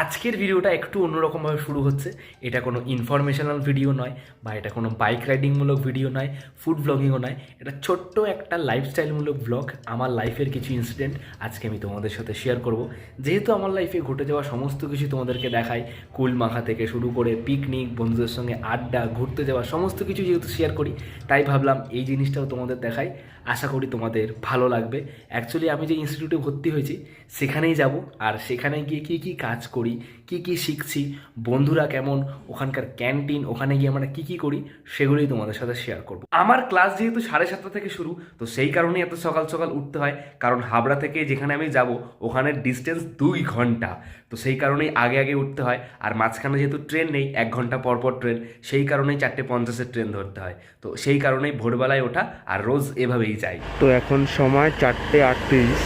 আজকের ভিডিওটা একটু অন্যরকমভাবে শুরু হচ্ছে। এটা কোনো ইনফরমেশনাল ভিডিও নয়, বা এটা কোনো বাইক রাইডিংমূলক ভিডিও নয়, ফুড ব্লগিংও নয়। এটা ছোট্ট একটা লাইফস্টাইলমূলক ব্লগ। আমার লাইফের কিছু ইনসিডেন্ট আজকে আমি তোমাদের সাথে শেয়ার করব। যেহেতু আমার লাইফে ঘটে যাওয়া সমস্ত কিছু তোমাদেরকে দেখাই, কুল মাখা থেকে শুরু করে পিকনিক, বন্ধুদের সঙ্গে আড্ডা, ঘুরতে যাওয়া, সমস্ত কিছু যেহেতু শেয়ার করি, তাই ভাবলাম এই জিনিসটাও তোমাদের দেখাই। আশা করি তোমাদের ভালো লাগবে। অ্যাকচুয়ালি আমি যে ইনস্টিটিউটে ভর্তি হয়েছি সেখানেই যাব, আর সেখানে গিয়ে কী কী কাজ করি, কী কী শিখছি, বন্ধুরা কেমন, ওখানকার ক্যান্টিন, ওখানে গিয়ে আমরা কী কী করি, সেগুলোই তোমাদের সাথে শেয়ার করব। আমার ক্লাস যেহেতু 7:30 থেকে শুরু, তো সেই কারণেই এত সকাল সকাল উঠতে হয়। কারণ হাবড়া থেকে যেখানে আমি যাব ওখানের ডিস্টেন্স 2 ঘন্টা, তো সেই কারণেই আগে আগে উঠতে হয়। আর মাঝখানে যেহেতু ট্রেন নেই, 1 ঘন্টা পর পর ট্রেন, সেই কারণেই 4:50-এর ট্রেন ধরতে হয়। তো সেই কারণেই ভোরবেলায় ওঠা, আর রোজ এভাবেই যাই। তো এখন সময় 4:38,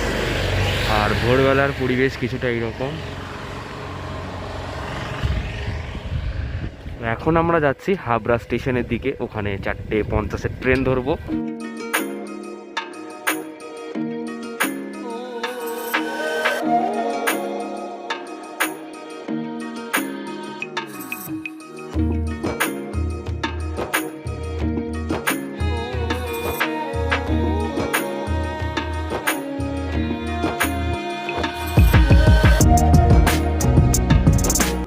আর ভোরবেলার পরিবেশ কিছুটা এইরকম। এখন আমরা যাচ্ছি হাবড়া স্টেশনের দিকে, ওখানে 4:50-এর ট্রেন ধরবো।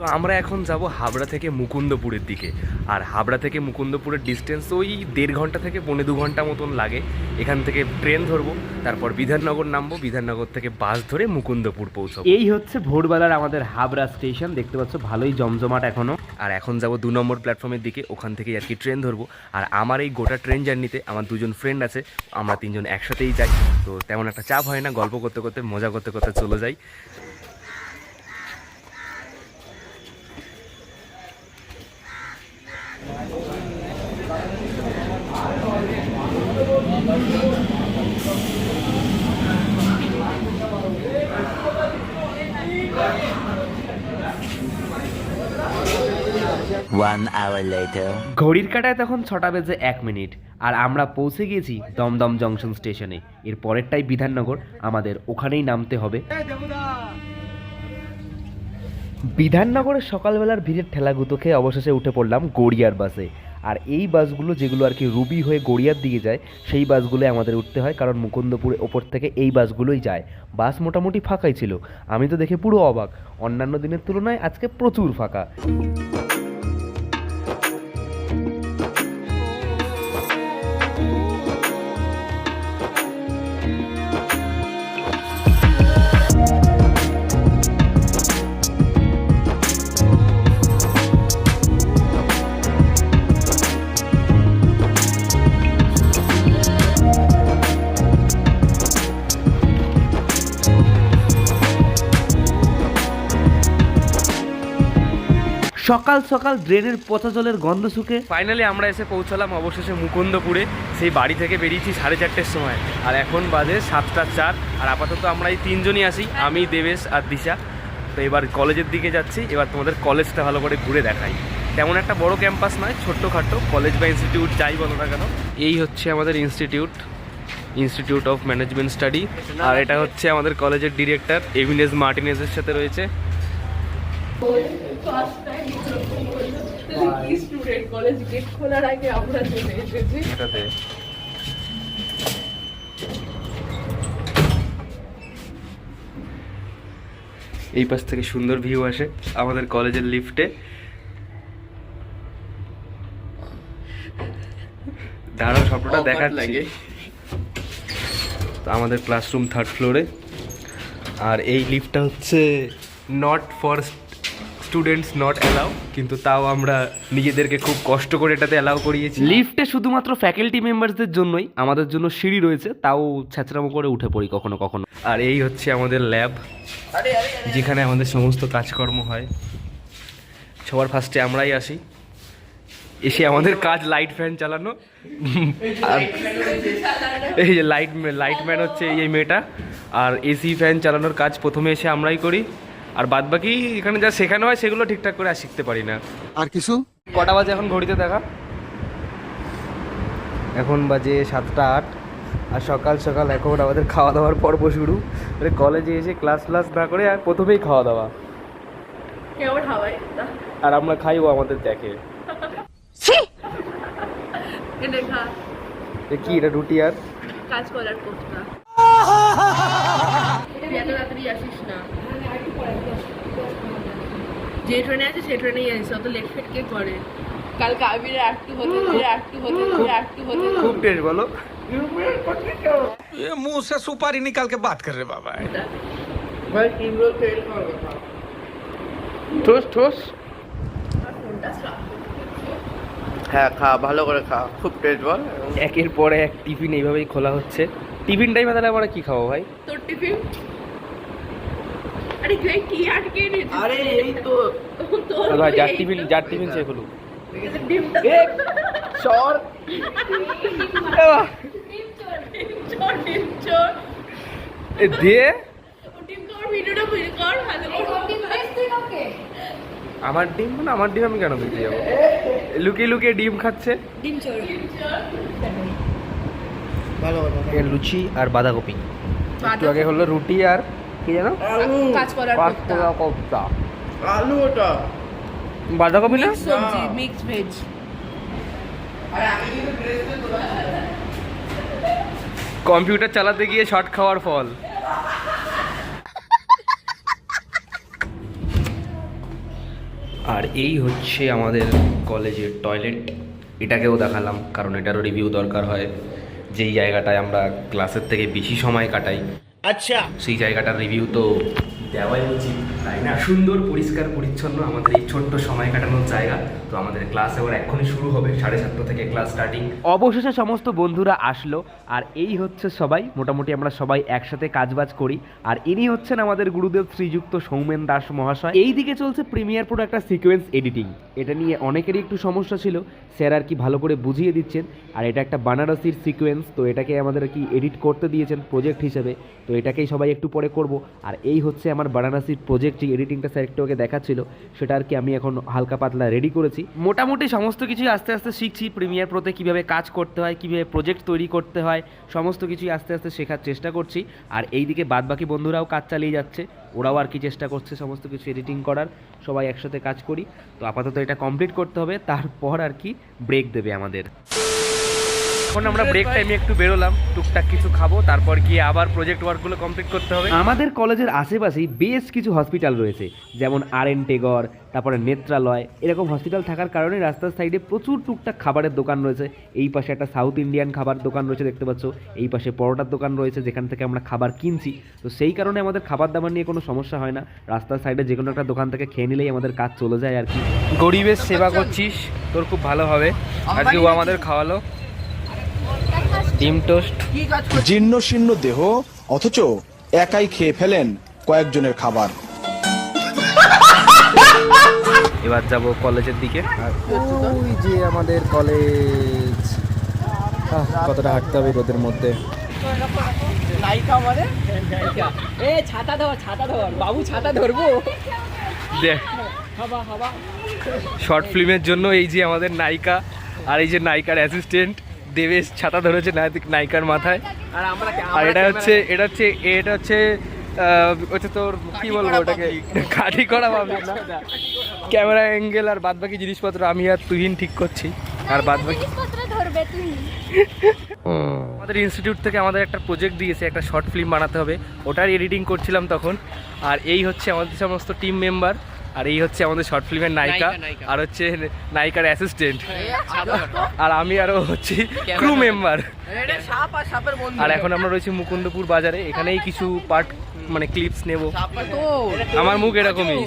তো আমরা এখন যাব হাবড়া থেকে মুকুন্দপুরের দিকে। আর হাবড়া থেকে মুকুন্দপুরের ডিস্টেন্স ওই 1.5 ঘন্টা থেকে 1.25 ঘন্টা মতন লাগে। এখান থেকে ট্রেন ধরবো, তারপর বিধাননগর নামবো, বিধাননগর থেকে বাস ধরে মুকুন্দপুর পৌঁছবো। এই হচ্ছে ভোরবেলার আমাদের হাবড়া স্টেশন, দেখতে পাচ্ছ ভালোই জমজমাট এখনো। আর এখন যাব 2 নম্বর প্ল্যাটফর্মের দিকে, ওখান থেকে আর কি ট্রেন ধরবো। আর আমার এই গোটা ট্রেন জার্নিতে আমার 2জন ফ্রেন্ড আছে, আমরা 3জন একসাথেই যাই। তো তেমন একটা চাপ হয় না, গল্প করতে করতে, মজা করতে করতে চলে যাই। ঘড়ির কাঁটায় তখন 6:01, আর আমরা পৌঁছে গিয়েছি দমদম জংশন স্টেশনে। এর পরেরটাই বিধাননগর, আমাদের ওখানেই নামতে হবে। বিধাননগরের সকালবেলার ভিড়ের ঠেলাগুতো খেয়ে অবশেষে উঠে পড়লাম গড়িয়ার বাসে। আর এই বাসগুলো যেগুলো আর কি রুবি হয়ে গড়িয়ার দিকে যায়, সেই বাসগুলো আমাদের উঠতে হয়, কারণ মুকুন্দপুরের ওপর থেকে এই বাসগুলোই যায়। বাস মোটামুটি ফাঁকাই ছিল, আমি তো দেখে পুরো অবাক। অন্যান্য দিনের তুলনায় আজকে প্রচুর ফাঁকা। সকাল সকাল ড্রেনের পচা জলের গন্ধ শুকে ফাইনালি আমরা এসে পৌঁছালাম অবশেষে মুকুন্দপুরে। সেই বাড়ি থেকে বেরিয়েছি 4:30-এর সময়, আর এখন বাজে 7:04। আর আপাতত আমরা এই 3জনই আসি, আমি, দেবেশ আর দিশা। তো এবার কলেজের দিকে যাচ্ছি। এবার তোমাদের কলেজটা ভালো করে ঘুরে দেখাই। তেমন একটা বড় ক্যাম্পাস নয়, ছোট্টখাটো কলেজ বা ইনস্টিটিউট যাই বলো না কেন। এই হচ্ছে আমাদের ইনস্টিটিউট অফ ম্যানেজমেন্ট স্টাডি। আর এটা হচ্ছে আমাদের কলেজের ডিরেক্টর এভিনেস মার্টিনেজের সাথে রয়েছে। কলেজ গেট খোলার আগে আমরা চলে এসেছি। এই পাশ থেকে সুন্দর ভিউ আসে আমাদের কলেজের লিফটে। দাঁড়াও স্বপ্নটা দেখাচ্ছি। তো আমাদের ক্লাসরুম 3rd ফ্লোরে। আর এই লিফটটা হচ্ছে not for students, not allow, কিন্তু তাও আমরা নিজেদেরকে খুব কষ্ট করে এটাতে অ্যালাউ করিয়েছি। লিফটে শুধুমাত্র ফ্যাকাল্টি মেম্বারসদের জন্যই, আমাদের জন্য সিঁড়ি রয়েছে, তাও ছ্যাঁচড়ামো করে উঠে পড়ি কখনো কখনো। আর এই হচ্ছে আমাদের ল্যাব, যেখানে আমাদের সমস্ত কাজকর্ম হয়। সবার ফার্স্টে আমরাই আসি, এসে আমাদের কাজ লাইট ফ্যান চালানো। আর এই যে লাইটম্যান হচ্ছে এই মেয়েটা। আর এসি ফ্যান চালানোর কাজ প্রথমে এসে আমরাই করি, আর বাদ বাকি এখানে যা শেখানো হয় সেগুলো ঠিকঠাক করে আর শিখতে পারি না। আর কিছু কটা বাজে এখন ঘড়িতে দেখা? এখন বাজে 7:08। আর সকাল সকাল এখন আমাদের খাওয়া দাওয়ার পর্ব শুরু। কলেজে এসে ক্লাস না করে আর প্রথমেই খাওয়া দাওয়া। কেমন হাওয়াই না আর আমরা খাইও আমাদের দেখে। এটা খা কি এটা রুটি আর কাজ করার কোফতা এত রাত্রি আসিস না যে ট্রেনে আছে সেই ট্রেনেই আসিস অত লেট ফেট কে করে কালকে আবিরে একটু হতে খুব টেস্ট বলো। ये मुंह से सुपारी निकाल के बात कर रहे बाबा ভাই তিন রোল তেল খাওয়া ঠোস ঠোস। হ্যাঁ খা, ভালো করে খা, খুব টেস্ট বল। একের পরে এক টিফিন এইভাবেই খোলা হচ্ছে। টিফিন টাইমে তাহলে আমরা কি খাবো ভাই? তোর টিফিন আরে কি আটকে নি আরে এই তো ভাই যার টিফিন সে হলো ডিমটা চর ডিম চোর দিয়ে ডিম তোর ভিডিওটা ভিডিও কর ভালো করে আমার ডিম মানে আমার ডিম আমি কেন দিতে যাবো? লুকিয়ে লুকিয়ে ডিম খাচ্ছে। ডিম চোর ভালো কথা। লুচি আর বাঁধাকপি, একটু আগে হলো রুটি আর কি জানো কাজ করার কোফতা কোফতা। আলু ওটা বাঁধাকপি না, সবজি মিক্স ভেজ কম্পিউটার চালাতে গিয়ে শর্ট খাওয়ার ফল। আর এই হচ্ছে আমাদের কলেজের টয়লেট। এটাকেও দেখালাম কারণ এটারও রিভিউ দরকার হয়। যেই জায়গাটায় আমরা ক্লাসের থেকে বেশি সময় কাটাই, আচ্ছা সেই জায়গাটার রিভিউ তো দেওয়াই উচিত, তাই না? সুন্দর পরিষ্কার পরিচ্ছন্ন আমাদের এই ছোট্ট সময় কাটানোর জায়গা। তো আমাদের ক্লাস এবার এক্ষুনি শুরু হবে, 7:30 থেকে ক্লাস স্টার্টিং। অবশেষে সমস্ত বন্ধুরা আসলো আর এই হচ্ছে সবাই, মোটামুটি আমরা সবাই একসাথে কাজবাজ করি। আর ইনি হচ্ছেন আমাদের গুরুদেব শ্রীযুক্ত সৌমেন দাস মহাশয়। এই দিকে চলছে প্রিমিয়ার প্রো একটা সিকোয়েন্স এডিটিং। এটা নিয়ে অনেকেরই একটু সমস্যা ছিল, স্যার আর কি ভালো করে বুঝিয়ে দিচ্ছেন। আর এটা একটা বানারসির সিকোয়েন্স, তো এটাকে আমাদের কি এডিট করতে দিয়েছেন প্রজেক্ট হিসেবে, তো এটাকেই সবাই একটু পরে করব। আর এই হচ্ছে আমার বারাণসীর প্রজেক্ট, যে এডিটিংটা স্যার একটু আগে দেখাচ্ছিল, সেটা আর কি আমি এখন হালকা পাতলা রেডি করেছি। মোটামুটি সমস্ত কিছুই আস্তে আস্তে শিখছি। প্রিমিয়ার প্রোতে কীভাবে কাজ করতে হয়, কীভাবে প্রজেক্ট তৈরি করতে হয়, সমস্ত কিছুই আস্তে আস্তে শেখার চেষ্টা করছি। আর এইদিকে বাদবাকি বন্ধুরাও কাজ চালিয়ে যাচ্ছে, ওরাও আর কি চেষ্টা করছে সমস্ত কিছু এডিটিং করার। সবাই একসাথে কাজ করি। তো আপাতত এটা কমপ্লিট করতে হবে, তারপর আর কি ব্রেক দেবে আমাদের। এখন আমরা ব্রেক টাইমে একটু বেরোলাম, টুকটাক কিছু খাবো, তারপর গিয়ে আবার প্রজেক্ট ওয়ার্কগুলো কমপ্লিট করতে হবে। আমাদের কলেজের আশেপাশেই বেশ কিছু হসপিটাল রয়েছে, যেমন আর.এন. টেগর, তারপরে নেত্রালয়। এরকম হসপিটাল থাকার কারণে রাস্তার সাইডে প্রচুর টুকটাক খাবারের দোকান রয়েছে। এই পাশে একটা সাউথ ইন্ডিয়ান খাবার দোকান রয়েছে দেখতে পাচ্ছ, এই পাশে পরোটার দোকান রয়েছে যেখান থেকে আমরা খাবার কিনছি। তো সেই কারণে আমাদের খাবার দাবার নিয়ে কোনো সমস্যা হয় না। রাস্তার সাইডে যে কোনো একটা দোকান থেকে খেয়ে নিলেই আমাদের কাজ চলে যায় আর কি। গরিবের সেবা করছিস, তোর খুব ভালো হবে। আজকে ও আমাদের খাওয়ালো ডিম টোস্ট। জীর্ণ শীর্ণ দেহ অথচ একাই খেয়ে ফেলেন কয়েকজনের খাবার। এবার যাব কলেজের দিকে। আর ওই যে আমাদের কলেজ, কতটা হাঁটতে হবে রোদের মধ্যে। ছাতা ধর বাবু, ছাতা ধরবো। শর্ট ফিল্মের জন্য এই যে আমাদের নায়িকা আর এই যে নায়িকার অ্যাসিস্ট্যান্ট দেবেশ ছাতা ধরেছে নায়িকার মাথায়। আর এটা হচ্ছে তোর কি বলবো, ওটাকে কাঠি করা পাবে না। ক্যামেরা অ্যাঙ্গেল আর বাদবাকি জিনিসপত্র আমি আর তুহিন ঠিক করছি। আর বাদবাকি আমাদের ইনস্টিটিউট থেকে আমাদের একটা প্রজেক্ট দিয়েছে, একটা শর্ট ফিল্ম বানাতে হবে, ওটার এডিটিং করছিলাম তখন। আর এই হচ্ছে আমাদের সমস্ত টিম মেম্বার, আর এই হচ্ছে আমাদের শর্ট ফিল্মের নায়িকা, আর হচ্ছে নায়িকার অ্যাসিস্ট্যান্ট, আর আমি আরও হচ্ছি ক্রু মেম্বার। আর এখন আমরা রয়েছি মুকুন্দপুর বাজারে, এখানেই কিছু পার্ট মানে ক্লিপস নেব। আমার মুখ এরকমই।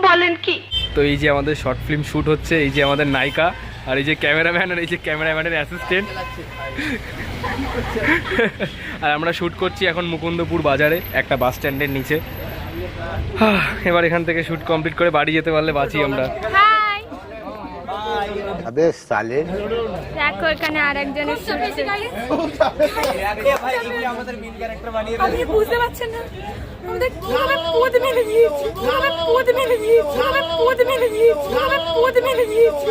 বলেন কি? তো এই যে আমাদের শর্ট ফিল্ম শ্যুট হচ্ছে, এই যে আমাদের নায়িকা, আর এই যে ক্যামেরাম্যান, আর এই যে ক্যামেরাম্যানের অ্যাসিস্ট্যান্ট। আর আমরা শ্যুট করছি এখন মুকুন্দপুর বাজারে একটা বাস স্ট্যান্ডের নিচে। এবার এখান থেকে শ্যুট কমপ্লিট করে বাড়ি যেতে পারলে বাঁচি আমরা। হাই, আবে সালে দেখো এখানে আরেকজনের শুটছে। আপনি বুঝতে পারছেন না আমাদের কিভাবে পদ মেলে গিয়েছি, কিভাবে পদ মেলে গিয়েছি, কিভাবে পদ মেলে গিয়েছি, কিভাবে পদ মেলে গিয়েছি।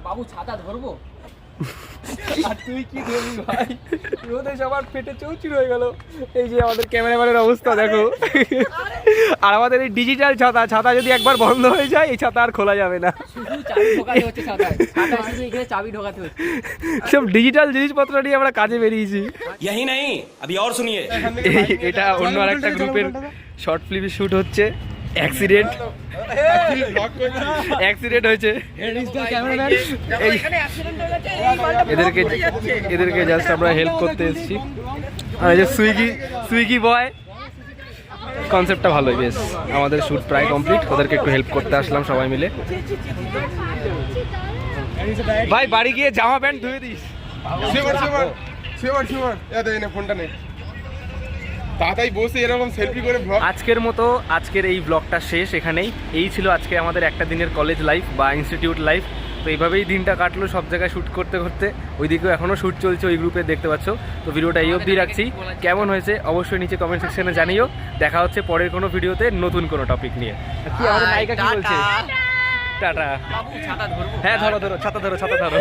বাবু ছাতা ধরবো। আর তুই কি ধরবি ভাই, রোদে সবার পেটে চৌচির হয়ে গেল। এই যে আমাদের ক্যামেরাম্যানের অবস্থা দেখো, আর আমাদের এই ডিজিটাল ছাতা, ছাতা যদি একবার বন্ধ হয়ে যায় এই ছাতা আর খোলা যাবে না। সব ডিজিটাল জিনিসপত্র নিয়ে আমরা কাজে বেরিয়েছি। यही नहीं अभी और सुनिए। এটা অন্য আরেকটা গ্রুপের শর্ট ফিল্ম শুট হচ্ছে। অ্যাক্সিডেন্ট হয়েছে। এদেরকে জাস্ট আমরা হেল্প করতে এসেছি। আর এই যে সুইগি বয়, কনসেপ্টটা ভালোই, বেশ। আমাদের শুট প্রায় কমপ্লিট, ওদেরকে একটু হেল্প করতে আসলাম সবাই মিলে। ভাই বাড়ি গিয়ে জামা প্যান্ট ধুয়ে দিস। ফোনটা নেই তাড়াতাড়ি বসে এরকম সেলফি করে ব্লগ। আজকের মতো আজকের এই ব্লগটা শেষ এখানেই। এই ছিল আজকে আমাদের একটা দিনের কলেজ লাইফ বা ইনস্টিটিউট লাইফ। তো এইভাবেই দিনটা কাটলো সব জায়গায় শ্যুট করতে করতে। ওইদিকেও এখনও শ্যুট চলছে, ওই গ্রুপে দেখতে পাচ্ছ। তো ভিডিওটা এই অবধি রাখছি। কেমন হয়েছে অবশ্যই নিচে কমেন্ট সেকশনে জানিও। দেখা হচ্ছে পরের কোনো ভিডিওতে নতুন কোনো টপিক নিয়ে। কি আমাদের নায়িকা কি বলছে? টাটা। হ্যাঁ ধরো, ছাতা ধরো।